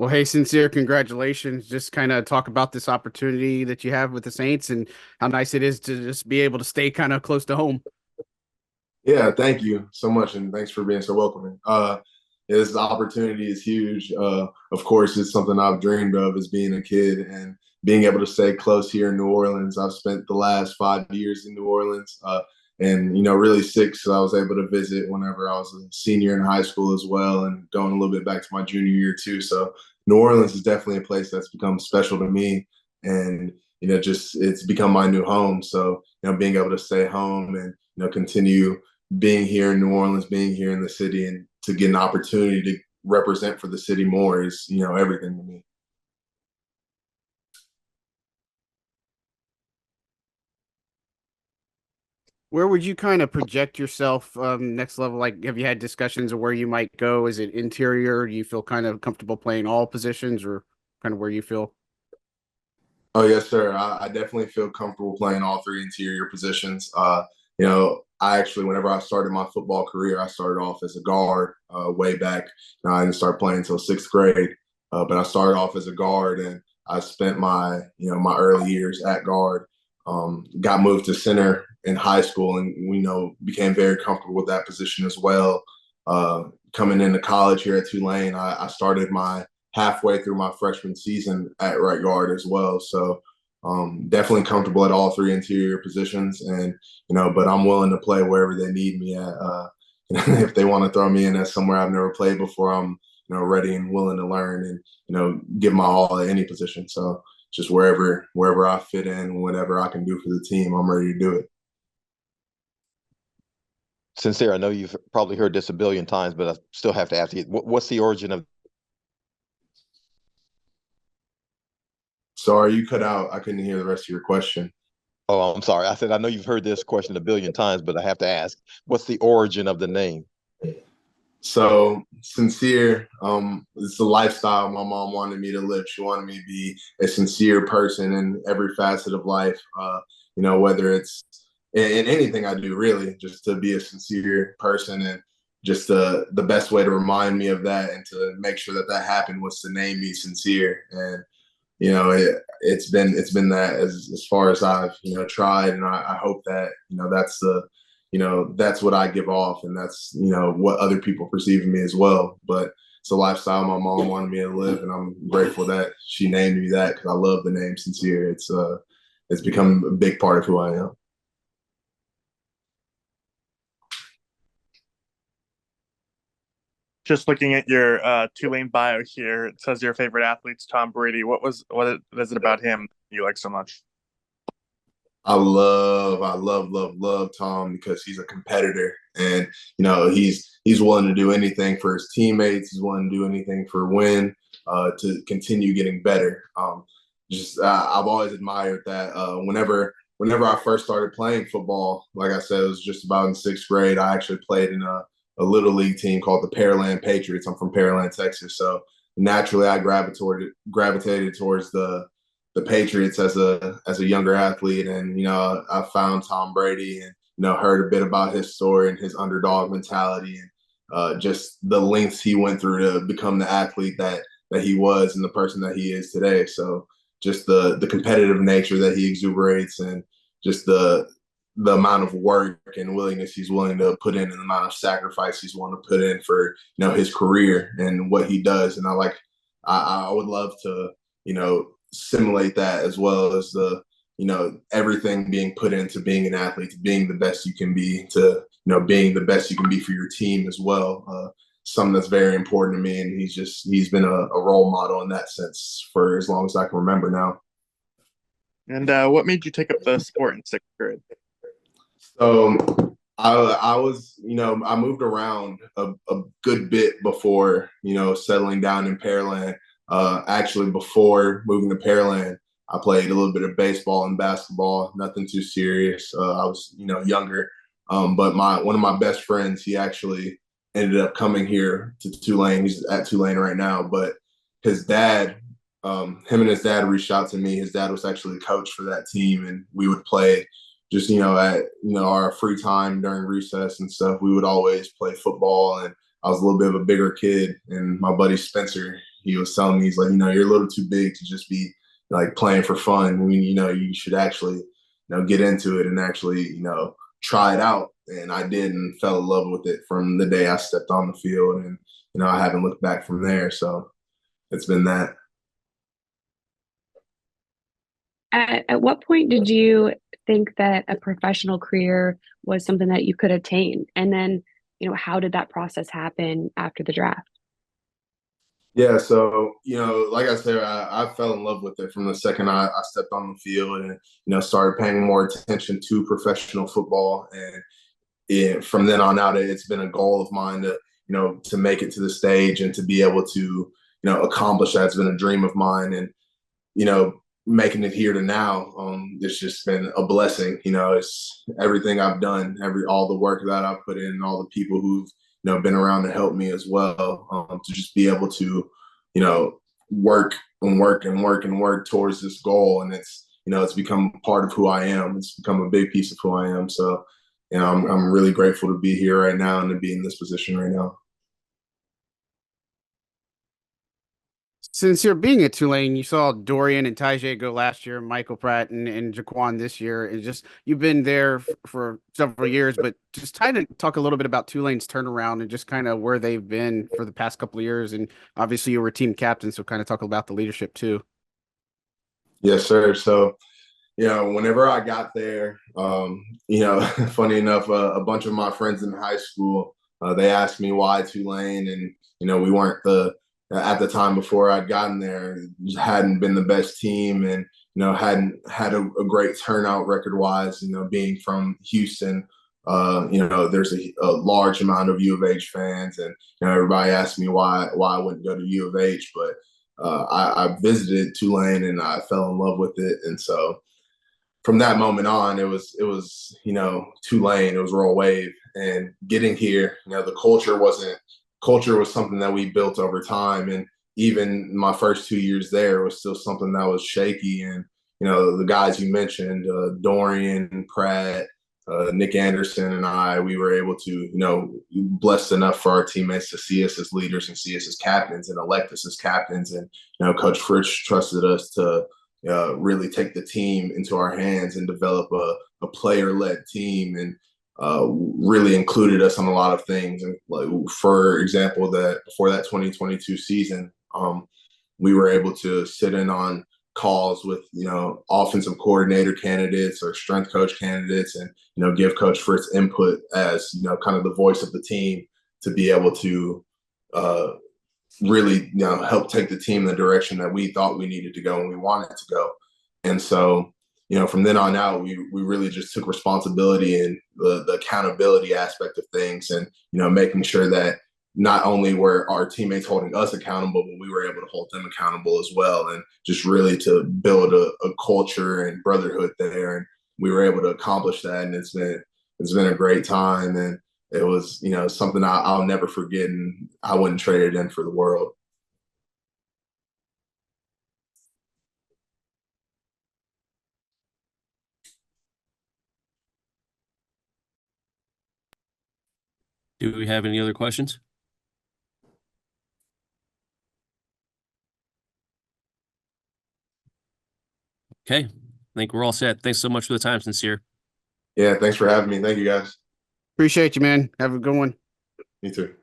Well, hey, Sincere, congratulations. Just kind of talk about this opportunity that you have with the Saints and how nice it is to just be able to stay kind of close to home. Yeah, thank you so much, and thanks for being so welcoming. This opportunity is huge. Of course, it's something I've dreamed of as being a kid, and being able to stay close here in New Orleans. I've spent the last 5 years in New Orleans, and really six. So I was able to visit whenever I was a senior in high school as well, and going a little bit back to my junior year too. So New Orleans is definitely a place that's become special to me, and just it's become my new home. So being able to stay home and continue being here in New Orleans, being here in the city, and to get an opportunity to represent for the city more is, everything to me. Where would you kind of project yourself next level? Like, have you had discussions of where you might go? Is it interior? Do you feel kind of comfortable playing all positions or kind of where you feel? Oh yes, sir. I definitely feel comfortable playing all three interior positions. I actually, whenever I started my football career, I started off as a guard way back. Now, I didn't start playing until sixth grade, but I started off as a guard, and I spent my early years at guard. Got moved to center in high school, and became very comfortable with that position as well. Coming into college here at Tulane, I started my halfway through my freshman season at right guard as well. So definitely comfortable at all three interior positions, and but I'm willing to play wherever they need me at. If they want to throw me in as somewhere I've never played before, I'm ready and willing to learn and give my all at any position. So just wherever I fit in, whatever I can do for the team, I'm ready to do it. Sincere, I know you've probably heard this a billion times, but I still have to ask you, what's the origin of? Sorry, you cut out. I couldn't hear the rest of your question. Oh, I'm sorry. I said I know you've heard this question a billion times, but I have to ask, what's the origin of the name? So sincere, it's a lifestyle my mom wanted me to live. She wanted me to be a sincere person in every facet of life. Whether it's in anything I do, really, just to be a sincere person, and just the best way to remind me of that and to make sure that that happened was to name me sincere. And it's been that as far as I've tried, and I hope that that's what I give off, and that's what other people perceive of me as well. But it's a lifestyle my mom wanted me to live, and I'm grateful that she named me that because I love the name Sincere. It's become a big part of who I am. Just looking at your Tulane bio here, it says your favorite athlete's Tom Brady. What is it about him you like so much? I love Tom because he's a competitor, and he's willing to do anything for his teammates. He's willing to do anything for win, to continue getting better. I've always admired that. Whenever I first started playing football, like I said, it was just about in sixth grade. I actually played in a little league team called the Pearland Patriots. I'm from Pearland, Texas, so naturally I gravitated towards the Patriots as a younger athlete, and I found Tom Brady, and heard a bit about his story and his underdog mentality, and just the lengths he went through to become the athlete that he was and the person that he is today. So just the competitive nature that he exuberates, and just the amount of work and willingness he's willing to put in, and the amount of sacrifice he's willing to put in for his career and what he does. And I would love to simulate that, as well as everything being put into being an athlete, to being the best you can be, to being the best you can be for your team as well. Something that's very important to me, and he's been a role model in that sense for as long as I can remember now. And what made you take up the sport in sixth grade? So I was, I moved around a good bit before, settling down in Pearland. Actually, before moving to Pearland, I played a little bit of baseball and basketball, nothing too serious. I was, younger. But one of my best friends, he actually ended up coming here to Tulane. He's at Tulane right now. But his dad, him and his dad reached out to me. His dad was actually a coach for that team, and we would play just at our free time during recess and stuff. We would always play football, and I was a little bit of a bigger kid, and my buddy Spencer, he was telling me, he's like, you're a little too big to just be like playing for fun. I mean, you should actually, get into it and actually, try it out. And I did, and fell in love with it from the day I stepped on the field. And, I haven't looked back from there. So it's been that. At what point did you think that a professional career was something that you could attain? And then, how did that process happen after the draft? Yeah, so like I said, I fell in love with it from the second I stepped on the field, and started paying more attention to professional football. And from then on out, it's been a goal of mine to to make it to the stage and to be able to accomplish that. It's been a dream of mine, and making it here to now, it's just been a blessing. It's everything I've done, all the work that I've put in, and all the people who've been around to help me as well, to just be able to work and work and work and work towards this goal. And it's become part of who I am. It's become a big piece of who I am. So I'm really grateful to be here right now and to be in this position right now. Since you're being at Tulane, you saw Dorian and Tajay go last year, Michael Pratt and Jaquan this year. And just you've been there for several years, but just try to talk a little bit about Tulane's turnaround and just kind of where they've been for the past couple of years. And obviously you were team captain, so kind of talk about the leadership too. Yes, sir. So, whenever I got there, funny enough, a bunch of my friends in high school, they asked me why Tulane, and we weren't at the time before I'd gotten there, hadn't been the best team, and hadn't had a great turnout record wise. Being from Houston, there's a large amount of U of H fans, and everybody asked me why I wouldn't go to U of H, but I visited Tulane and I fell in love with it. And so from that moment on, it was Tulane, it was Roll Wave. And getting here, the culture was something that we built over time. And even my first 2 years there was still something that was shaky. And the guys you mentioned, Dorian, Pratt, Nick Anderson, and we were able to, blessed enough for our teammates to see us as leaders and see us as captains and elect us as captains. And, Coach Fritsch trusted us to really take the team into our hands and develop a player-led team, and really included us on a lot of things. And like, for example, that before that 2022 season, we were able to sit in on calls with offensive coordinator candidates or strength coach candidates, and give Coach Fritz input as kind of the voice of the team, to be able to really help take the team in the direction that we thought we needed to go and we wanted to go. And so from then on out, we really just took responsibility in the accountability aspect of things, and making sure that not only were our teammates holding us accountable, but we were able to hold them accountable as well, and just really to build a culture and brotherhood there. And we were able to accomplish that, and it's been a great time, and it was something I'll never forget, and I wouldn't trade it in for the world. Do we have any other questions? Okay, I think we're all set. Thanks so much for the time, Sincere. Yeah, thanks for having me. Thank you, guys. Appreciate you, man. Have a good one. You too.